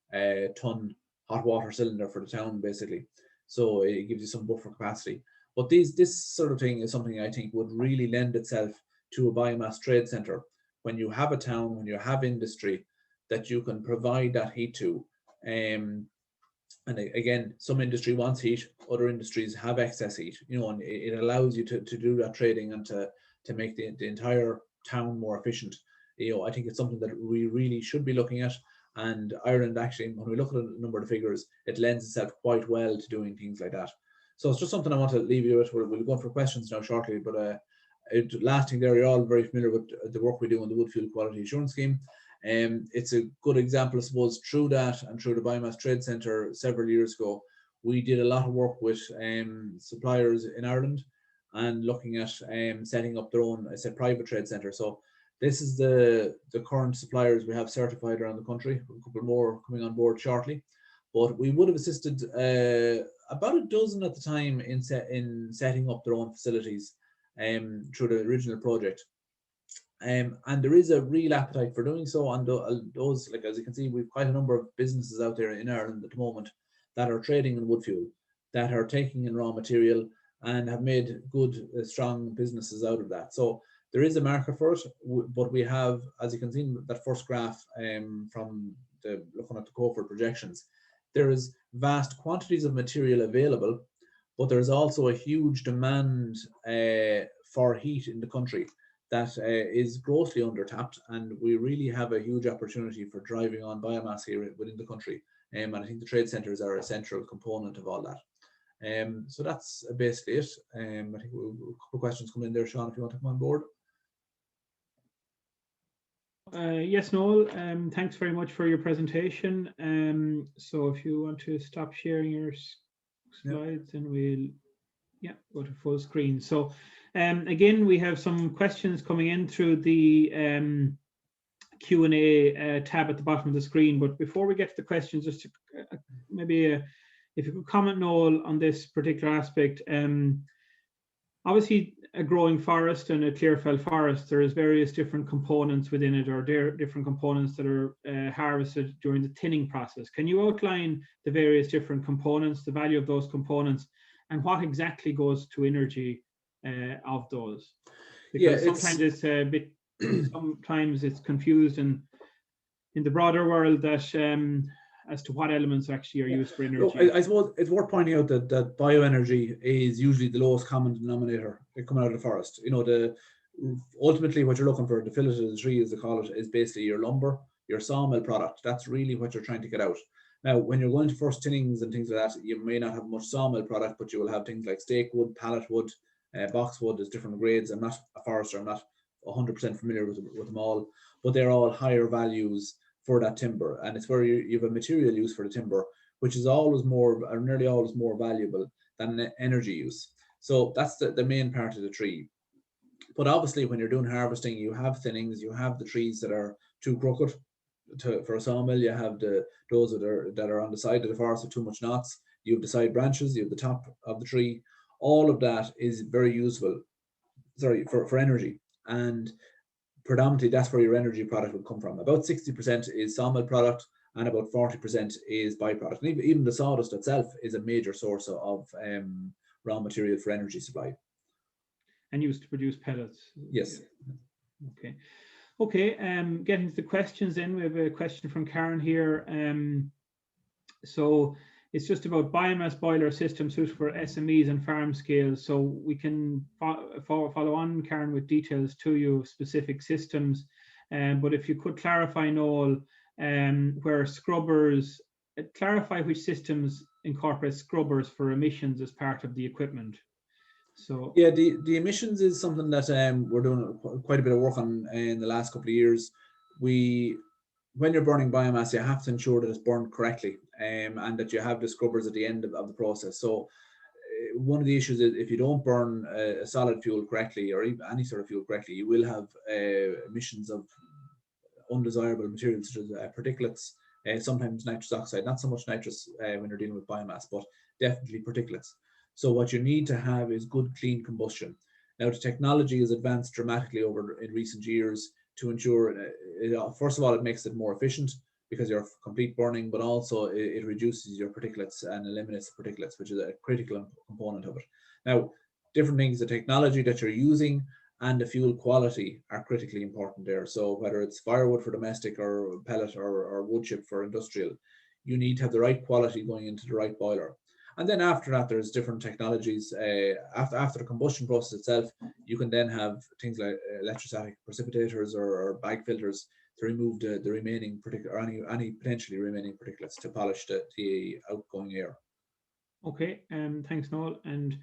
B: ton hot water cylinder for the town, basically. so it gives you some buffer capacity. But this sort of thing is something I think would really lend itself to a biomass trade centre. When you have a town, when you have industry that you can provide that heat to, and again, some industry wants heat, other industries have excess heat, and it allows you to do that trading and to make the entire town more efficient. I think it's something that we really should be looking at. And Ireland, actually, when we look at a number of the figures, it lends itself quite well to doing things like that. So it's just something I want to leave you with. We'll go for questions now shortly, but last thing there, you're all very familiar with the work we do on the Wood Fuel Quality Assurance Scheme. It's a good example, I suppose, through that and through the Biomass Trade Centre several years ago. We did a lot of work with suppliers in Ireland and looking at setting up their own, I said, private trade centre. So this is the current suppliers we have certified around the country. A couple more coming on board shortly. But we would have assisted about a dozen at the time in setting up their own facilities through the original project. And there is a real appetite for doing so. And those, like as you can see, we've quite a number of businesses out there in Ireland at the moment that are trading in wood fuel, that are taking in raw material and have made good, strong businesses out of that. So there is a market for it, but we have, as you can see in that first graph from looking at the cohort projections, there is vast quantities of material available, but there's also a huge demand for heat in the country that is grossly undertapped, and we really have a huge opportunity for driving on biomass here within the country. And I think the trade centres are a central component of all that. So that's basically it. I think a couple of questions come in there, Sean, if you want to come on board.
A: Yes, Noel, thanks very much for your presentation. So if you want to stop sharing your slides, and we'll go to full screen. So again, we have some questions coming in through the Q&A tab at the bottom of the screen. But before we get to the questions, just to, maybe if you could comment, Noel, on this particular aspect. Obviously, a growing forest and a clear fell forest, there is various different components within it, or different components that are harvested during the thinning process. Can you outline the various different components, the value of those components, and what exactly goes to energy of those? Because sometimes it's a bit, sometimes it's confused in the broader world that as to what elements actually are used for energy.
B: I suppose it's worth pointing out that bioenergy is usually the lowest common denominator coming out of the forest. Ultimately what you're looking for, the fillet of the tree, as they call it, is basically your lumber, your sawmill product. That's really what you're trying to get out. Now, when you're going to first thinnings and things like that, you may not have much sawmill product, but you will have things like stake wood, pallet wood, boxwood. There's different grades. I'm not a forester, I'm not 100% familiar with them all, but they're all higher values for that timber, and it's where you have a material use for the timber, which is always more, or nearly always more valuable than energy use. So that's the main part of the tree. But obviously, when you're doing harvesting, you have thinnings, you have the trees that are too crooked for a sawmill, you have those that are on the side of the forest with too much knots, you have the side branches, you have the top of the tree. All of that is very useful, for energy. And predominantly that's where your energy product would come from. About 60% is sawmill product and about 40% is byproduct. And even the sawdust itself is a major source of raw material for energy supply.
A: And used to produce pellets.
B: Yes.
A: Okay, getting to the questions in, we have a question from Karen here. So it's just about biomass boiler systems suitable for SMEs and farm scales. So we can follow on, Karen, with details to you, specific systems. But if you could clarify, Noel, where scrubbers, clarify which systems incorporate scrubbers for emissions as part of the equipment. So
B: yeah, the emissions is something that we're doing quite a bit of work on in the last couple of years. When you're burning biomass, you have to ensure that it's burned correctly, and that you have the scrubbers at the end of the process. So one of the issues is if you don't burn a solid fuel correctly, or even any sort of fuel correctly, you will have emissions of undesirable materials such as particulates, sometimes nitrous oxide, not so much nitrous when you're dealing with biomass, but definitely particulates. So what you need to have is good, clean combustion. Now, the technology has advanced dramatically in recent years to ensure, first of all, it makes it more efficient. because you're complete burning, but also it reduces your particulates and eliminates the particulates, which is a critical component of it. Now, different things, the technology that you're using and the fuel quality are critically important there. So whether it's firewood for domestic or pellet or wood chip for industrial, you need to have the right quality going into the right boiler. And then after that, there's different technologies. After the combustion process itself, you can then have things like electrostatic precipitators or bag filters to remove the remaining or any potentially remaining particulates to polish the outgoing air.
A: Okay, thanks, Noel. And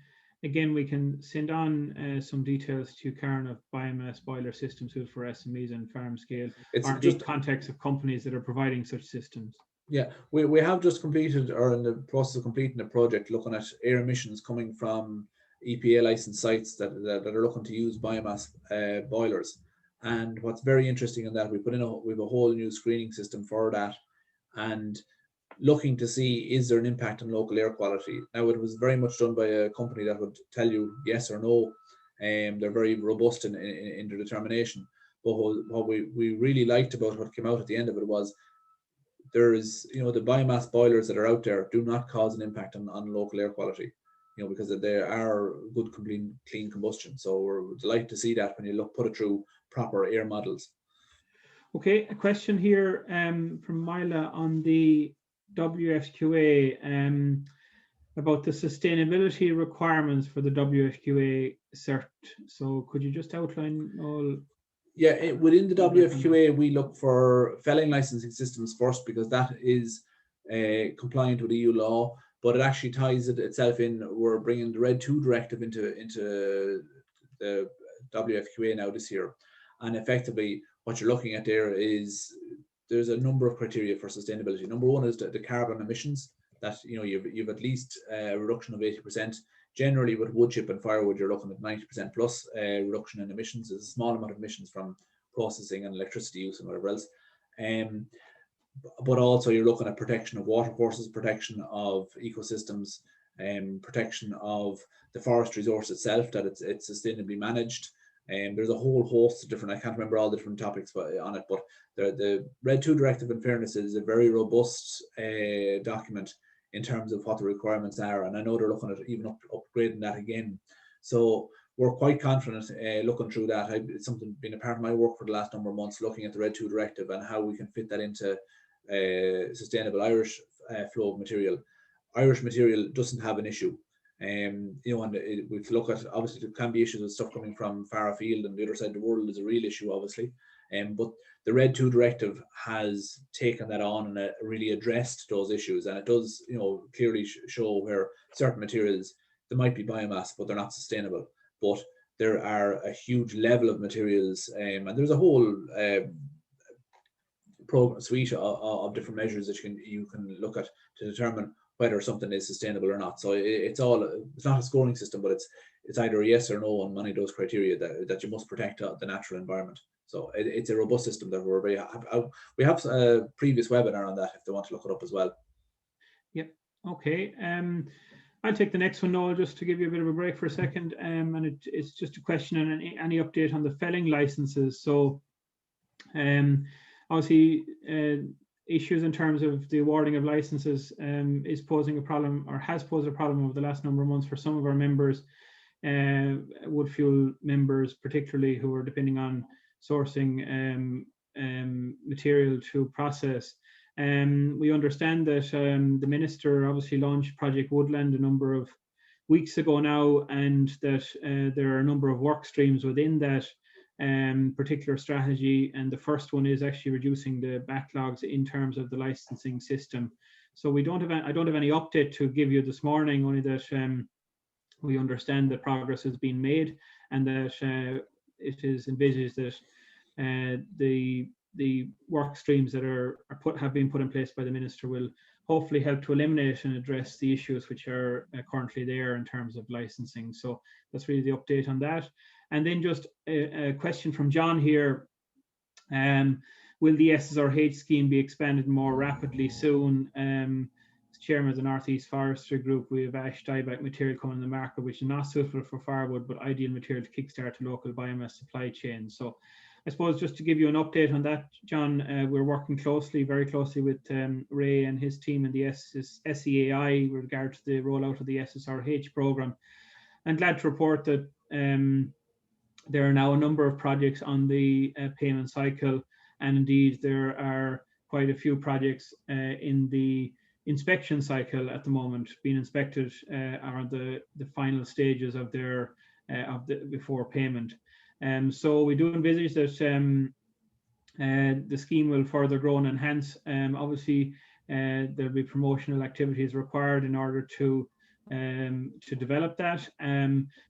A: again, we can send on some details to Karen of Biomass Boiler Systems for SMEs and farm scale, or just context of companies that are providing such systems.
B: Yeah, we have just completed, or in the process of completing a project looking at air emissions coming from EPA licensed sites that are looking to use biomass boilers. And what's very interesting in that, we have a whole new screening system for that, and looking to see, is there an impact on local air quality? Now, it was very much done by a company that would tell you yes or no. They're very robust in their determination. But what we really liked about what came out at the end of it was, there's, the biomass boilers that are out there do not cause an impact on local air quality, because they are good, clean combustion. So we're delighted to see that when you put it through proper air models.
A: Okay, a question here from Mila on the WFQA about the sustainability requirements for the WFQA cert. So could you just outline all?
B: Yeah, within the WFQA, we look for felling licensing systems first, because that is compliant with EU law, but it actually ties itself in. We're bringing the RED II directive into the WFQA now this year. And effectively, what you're looking at there is, there's a number of criteria for sustainability. Number one is the carbon emissions, that you've at least a reduction of 80%. Generally, with wood chip and firewood, you're looking at 90% plus reduction in emissions. There's a small amount of emissions from processing and electricity use and whatever else. But also you're looking at protection of watercourses, protection of ecosystems, protection of the forest resource itself, that it's sustainably managed. There's a whole host of different, I can't remember all the different topics on it, but the RED II directive, in fairness, is a very robust document in terms of what the requirements are. And I know they're looking at even upgrading that again. So we're quite confident looking through that. It's something been a part of my work for the last number of months, looking at the RED II directive and how we can fit that into sustainable Irish flow of material. Irish material doesn't have an issue. And we look at, obviously there can be issues with stuff coming from far afield, and the other side of the world is a real issue, obviously. But the RED II directive has taken that on and really addressed those issues, and it does, clearly show where certain materials, there might be biomass, but they're not sustainable. But there are a huge level of materials, and there's a whole suite of different measures that you can look at to determine whether something is sustainable or not. So it's not a scoring system, but it's either a yes or no on many of those criteria that you must protect the natural environment. So it's a robust system that we're very happy. We have a previous webinar on that if they want to look it up as well.
A: Yep. Okay. I'll take the next one, Noel, just to give you a bit of a break for a second. And it's just a question on any update on the felling licenses. So obviously issues in terms of the awarding of licenses is posing a problem, or has posed a problem over the last number of months for some of our members, wood fuel members particularly, who are depending on sourcing material to process. We understand that the Minister obviously launched Project Woodland a number of weeks ago now, and that there are a number of work streams within that particular strategy, and the first one is actually reducing the backlogs in terms of the licensing system. So I don't have any update to give you this morning, only that we understand that progress has been made, and that it is envisaged that the work streams that have been put in place by the Minister will hopefully help to eliminate and address the issues which are currently there in terms of licensing. So that's really the update on that. And then just a question from John here. Will the SSRH scheme be expanded more rapidly soon? As chairman of the North East Forestry Group, we have ash dieback material coming in the market, which is not suitable for firewood, but ideal material to kickstart a local biomass supply chain. So I suppose just to give you an update on that, John, we're working very closely with Ray and his team in the SEAI with regard to the rollout of the SSRH program. I'm glad to report that there are now a number of projects on the payment cycle, and indeed there are quite a few projects in the inspection cycle at the moment being inspected, are the final stages of their before payment. So we do envisage that the scheme will further grow and enhance. Obviously, there'll be promotional activities required in order to develop that.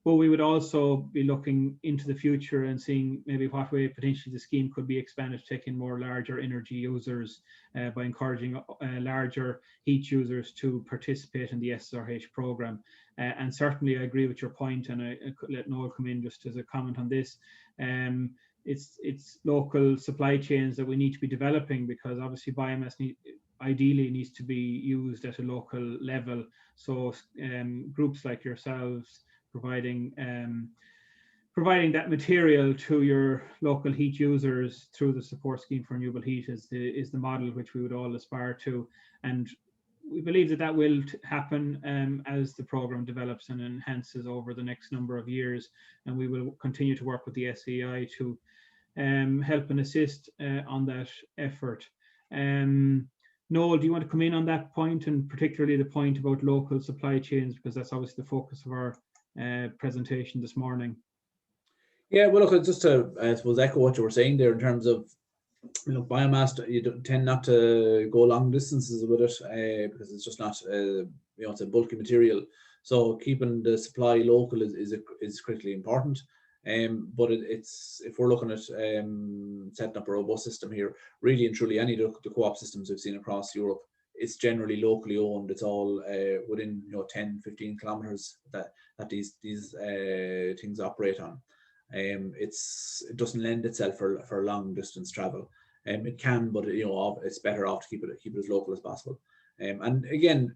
A: But we would also be looking into the future and seeing maybe what way potentially the scheme could be expanded to take in more larger energy users by encouraging larger heat users to participate in the SSRH program. And certainly I agree with your point, and I could let Noel come in just as a comment on this. It's local supply chains that we need to be developing, because obviously biomass ideally needs to be used at a local level. So groups like yourselves providing that material to your local heat users through the support scheme for renewable heat is the model which we would all aspire to, and we believe that will happen as the program develops and enhances over the next number of years, and we will continue to work with the SEI to help and assist on that effort. Noel, do you want to come in on that point, and particularly the point about local supply chains, because that's obviously the focus of our presentation this morning?
B: Yeah, well, look, just to I suppose echo what you were saying there in terms of, you know, biomass. You tend not to go long distances with it because it's just not you know, it's a bulky material. So keeping the supply local is critically important. But it's if we're looking at setting up a robust system here, really and truly, any of the co-op systems we've seen across Europe, it's generally locally owned. It's all within, you know, 10-15 kilometers that these things operate on. It doesn't lend itself for long distance travel. It can, but you know, it's better off to keep it as local as possible. And again,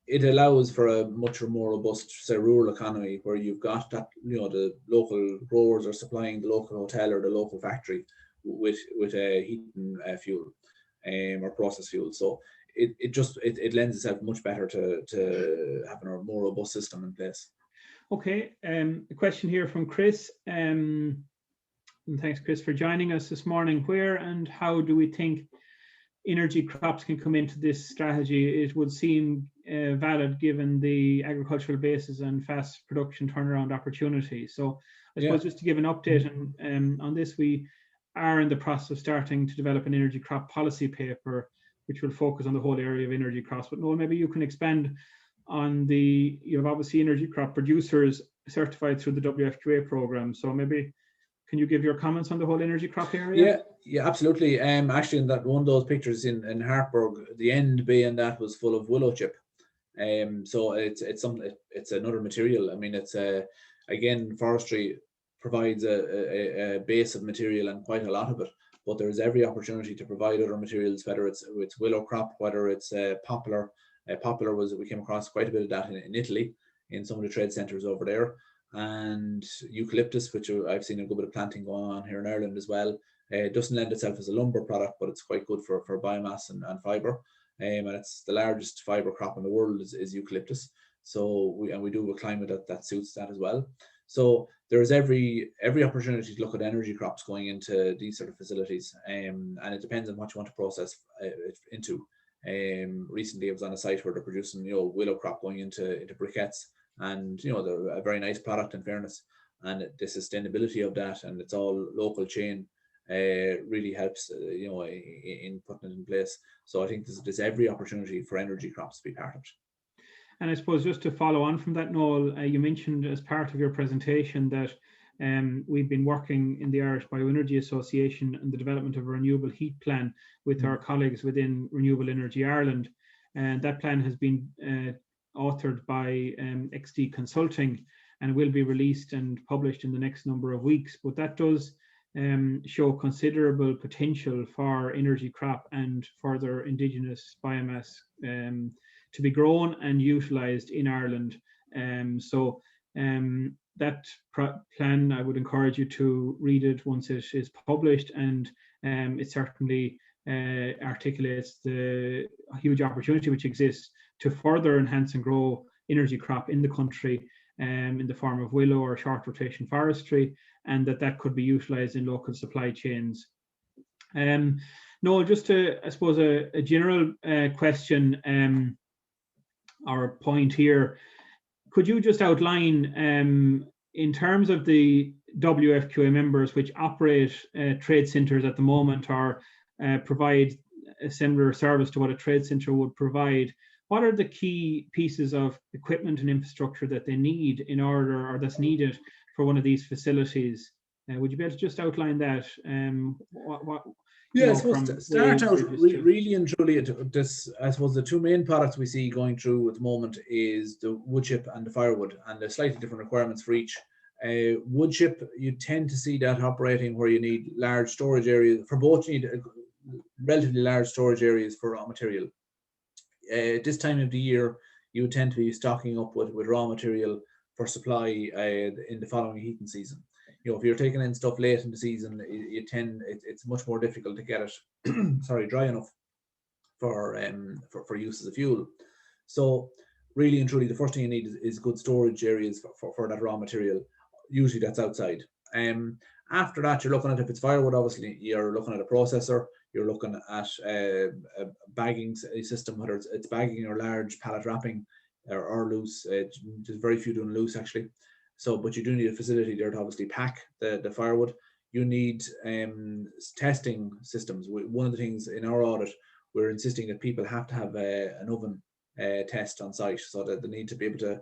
B: it allows for a much more robust, say, rural economy, where you've got that, you know, the local growers are supplying the local hotel or the local factory with a heating fuel or process fuel. So it lends itself much better to having a more robust system in place.
A: Okay, a question here from Chris. And thanks, Chris, for joining us this morning. Where and how do we think energy crops can come into this strategy? It would seem valid given the agricultural basis and fast production turnaround opportunity. So I suppose just to give an update on this, we are in the process of starting to develop an energy crop policy paper, which will focus on the whole area of energy crops. But Noel, maybe you can expand on you have obviously energy crop producers certified through the WFQA program. So maybe can you give your comments on the whole energy crop area?
B: Yeah, absolutely. Actually, in that one of those pictures in Hartburg, the end bay in that was full of willow chip. So it's another material. I mean, it's again, forestry provides a base of material and quite a lot of it, but there's every opportunity to provide other materials, whether it's willow crop, whether it's poplar. Poplar we came across quite a bit of that in Italy, in some of the trade centres over there, and eucalyptus, which I've seen a good bit of planting going on here in Ireland as well. It doesn't lend itself as a lumber product, but it's quite good for biomass and fibre. And it's the largest fibre crop in the world is eucalyptus. So we do a climate that suits that as well. So there's every opportunity to look at energy crops going into these sort of facilities, and it depends on what you want to process it into. Recently I was on a site where they're producing, you know, willow crop going into briquettes, and you know, they're a very nice product in fairness, and the sustainability of that, and it's all local chain, really helps you know, in putting it in place. So I think there's every opportunity for energy crops to be part of it.
A: And I suppose just to follow on from that, Noel, you mentioned as part of your presentation that we've been working in the Irish Bioenergy Association on the development of a renewable heat plan with our colleagues within Renewable Energy Ireland. And that plan has been authored by XD Consulting and will be released and published in the next number of weeks. But that does show considerable potential for energy crop and further indigenous biomass to be grown and utilised in Ireland. So That plan, I would encourage you to read it once it is published, and it certainly articulates the huge opportunity which exists to further enhance and grow energy crop in the country in the form of willow or short rotation forestry, and that could be utilised in local supply chains. No, just I suppose a general question or point here. Could you just outline, in terms of the WFQA members which operate trade centres at the moment, or provide a similar service to what a trade centre would provide, what are the key pieces of equipment and infrastructure that they need in order, or that's needed for one of these facilities? Would you be able to just outline that?
B: Yeah, I suppose to start out really and truly, I suppose the two main products we see going through at the moment is the wood chip and the firewood, and there's slightly different requirements for each. Wood chip, you tend to see that operating where you need large storage areas. For both, you need relatively large storage areas for raw material. This time of the year, you tend to be stocking up with raw material for supply in the following heating season. You know, if you're taking in stuff late in the season, it's much more difficult to get it dry enough for use as a fuel. So really and truly, the first thing you need is good storage areas for that raw material. Usually that's outside. After that, you're looking at, if it's firewood, obviously you're looking at a processor. You're looking at a bagging system, whether it's bagging or large pallet wrapping or loose. There's very few doing loose actually. So, but you do need a facility there to obviously pack the firewood. You need testing systems. One of the things in our audit, we're insisting that people have to have an oven test on site, so that they need to be able to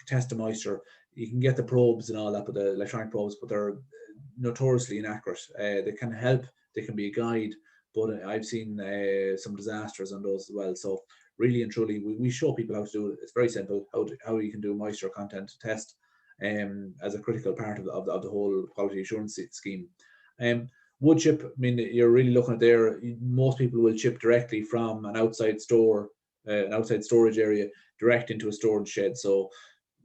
B: test the moisture. You can get the probes and all that, but the electronic probes, but they're notoriously inaccurate. They can help, they can be a guide, but I've seen some disasters on those as well. So really and truly, we show people how to do it. It's very simple, how you can do moisture content test as a critical part of the whole quality assurance scheme. Wood chip, I mean, you're really looking at there, most people will chip directly from an outside store, an outside storage area, direct into a storage shed. So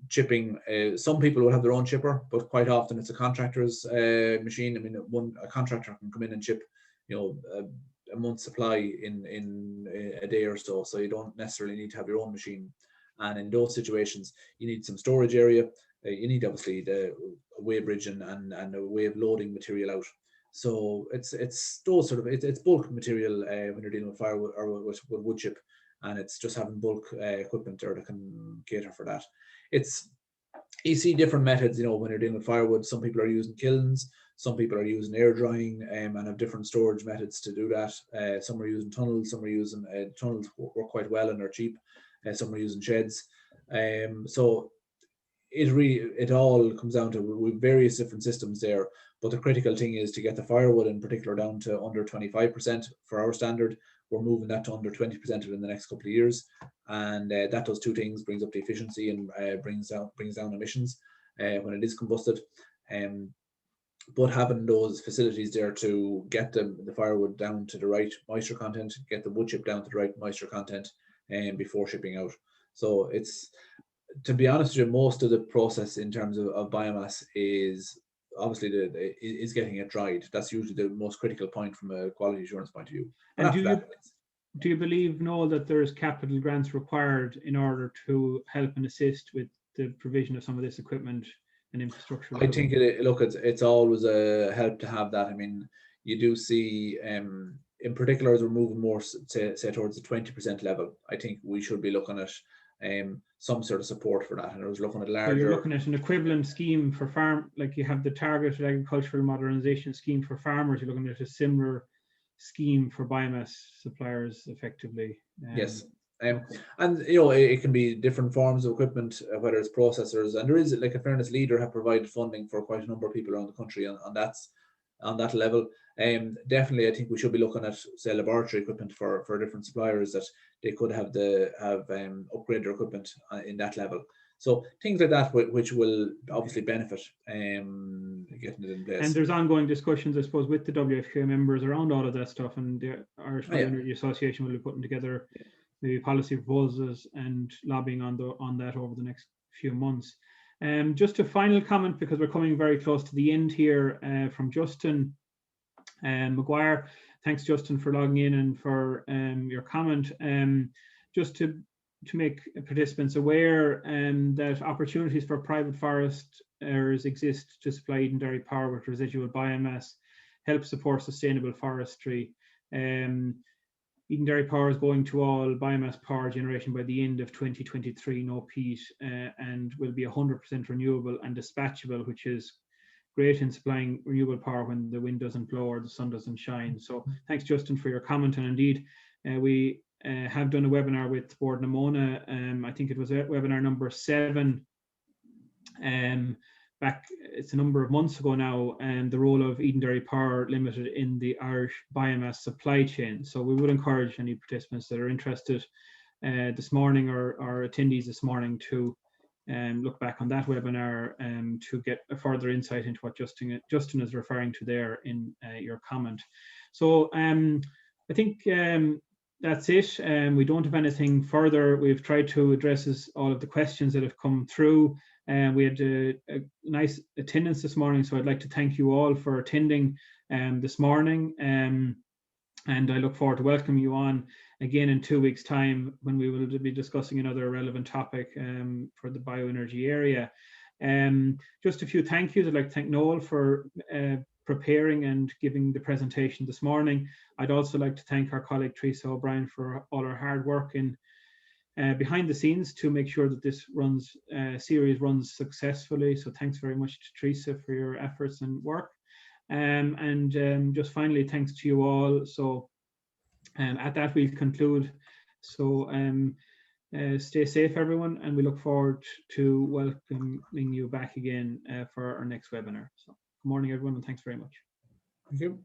B: chipping, some people will have their own chipper, but quite often it's a contractor's machine. I mean, a contractor can come in and chip, you know, a month's supply in a day or so. So you don't necessarily need to have your own machine. And in those situations, you need some storage area. You need obviously the weighbridge and a way of loading material out. So it's those sort of, it's bulk material when you're dealing with firewood or with wood chip, and it's just having bulk equipment there that can cater for that. You see different methods, you know, when you're dealing with firewood. Some people are using kilns, some people are using air drying, and have different storage methods to do that. Some are using tunnels, some are using tunnels work quite well and are cheap. Some are using sheds. So it all comes down to various different systems there, but the critical thing is to get the firewood in particular down to under 25% for our standard. We're moving that to under 20% in the next couple of years, and that does two things: brings up the efficiency and brings down emissions when it is combusted. But having those facilities there to get the firewood down to the right moisture content, get the wood chip down to the right moisture content, before shipping out. So it's, to be honest with you, most of the process in terms of biomass is obviously is getting it dried. That's usually the most critical point from a quality assurance point of view.
A: And do you believe, Noel, that there's capital grants required in order to help and assist with the provision of some of this equipment and infrastructure?
B: I think it's always a help to have that. I mean, you do see in particular, as we're moving more say towards the 20% level, I think we should be looking at some sort of support for that. And I was looking at larger. So
A: you're looking at an equivalent scheme for farm, like you have the targeted agricultural modernization scheme for farmers. You're looking at a similar scheme for biomass suppliers, effectively.
B: Yes. And you know, it can be different forms of equipment, whether it's processors, and there is, like, a Fairness Leader have provided funding for quite a number of people around the country on that level. Definitely, I think we should be looking at, say, laboratory equipment for different suppliers, that they could have upgrade their equipment in that level. So things like that, which will obviously benefit getting it in place.
A: And there's ongoing discussions, I suppose, with the WFQA members around all of that stuff, and the Irish Bioenergy Association will be putting together maybe policy proposals and lobbying on that over the next few months. Just a final comment, because we're coming very close to the end here, from Justin Maguire. Thanks, Justin, for logging in and for your comment. Just to make participants aware that opportunities for private foresters exist to supply Eden Dairy Power with residual biomass, help support sustainable forestry. Eden Dairy Power is going to all biomass power generation by the end of 2023, no peat, and will be 100% renewable and dispatchable, which is great in supplying renewable power when the wind doesn't blow or the sun doesn't shine. So thanks, Justin, for your comment. And indeed, we have done a webinar with Board Namona. I think it was webinar number 7. Back, it's a number of months ago now, and the role of Eden Dairy Power Limited in the Irish biomass supply chain. So we would encourage any participants that are interested this morning, or attendees this morning, to look back on that webinar to get a further insight into what Justin is referring to there in your comment. So I think that's it. We don't have anything further. We've tried to address all of the questions that have come through. We had a nice attendance this morning, so I'd like to thank you all for attending this morning. And I look forward to welcoming you on again in 2 weeks' time, when we will be discussing another relevant topic for the bioenergy area. Just a few thank yous. I'd like to thank Noel for preparing and giving the presentation this morning. I'd also like to thank our colleague Teresa O'Brien for all her hard work in behind the scenes to make sure that this series runs successfully. So thanks very much to Teresa for your efforts and work. And just finally, thanks to you all. So at that, we'll conclude. So stay safe, everyone, and we look forward to welcoming you back again for our next webinar. So good morning, everyone, and thanks very much.
B: Thank you.